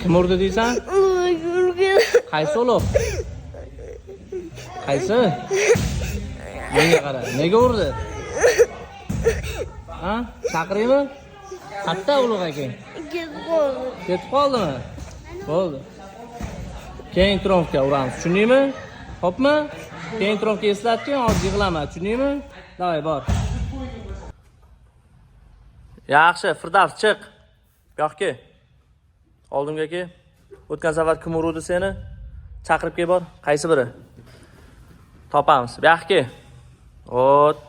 Kim urdi deysan? Qaysi ulug'? Qaysi? Menga qara. Nega urdi? Ha? Chaqiraymi? Qatta ulug' aka. Ketib qoldimi? Bo'ldi. Keyin tromka uramiz. Tushundingmi? Xo'pmi? Keyin tromka eslatgin, hozir yig'lama. Tushundingmi? Davay, bor. Yaxshi, Firdavs chiq. Bu yoqqa. Oldimga kel. O'tgan safar kim urdi seni? Chaqirib kel bor. Qaysi biri? Topamiz. Bu yoqqa. Ot.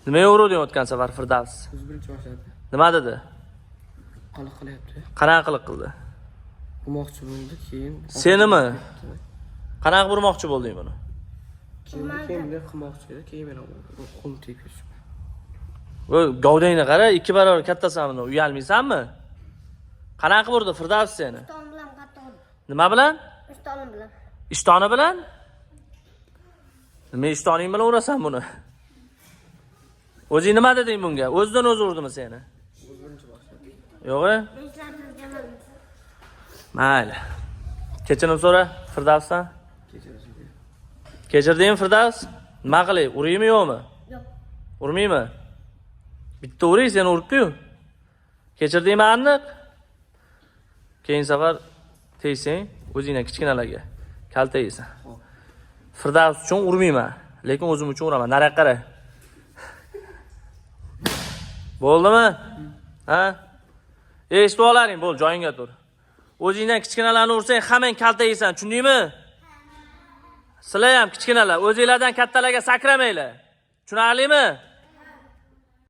Nima urding o'tgan safar Firdavs? Birinchi boshladi. Nima dedi? Qiliq qilyapti. Qanaqa qiliq qildi? Urmoqchi bo'ldi, keyin Senimi? Qanaqa urmoqchi bo'lding buni? keyin bunday qilmoqchi edi, keyin men qo'l tegib ketdim. Voy, gavdangni qara, 2 barobar kattasan, uyalmaysanmi? Qanaqa urdi Firdavs seni? Ishton bilan qattiq urdi. Nima bilan? Ishtonim bilan. Ishtoni bilan? Nima ishtoning bilan urasan buni? O'zing nima deding bunga? O'zidan o'zi urdimi seni? Birinchi boshladi. Yo'q-a? Eslattirganim. Mayli. Kechirim so'ra Firdavsdan. Kechirasiz. Kechirdingmi Firdavs? Nima qilay? Uraymi yo'qmi? Yo'q. Urmaymi? Bitta uray, seni urib-ku. Kechirdingmi aniq? Keyin safar tegsang, o'zingdan kichkinalarga kalta yeysan. Firdavs uchun urmayman, lekin o'zim uchun uraman. Nariga qara. Bo'ldimi? Ha? Eshitib olaring, bo'l, joyingga tur. O'zingdan kichkinalarni ursang, hammang kalta yeysan, tushundingmi? Sizlar ham kichkinalar, o'zingizlardan kattalarga sakramanglar. Tushunarlimi?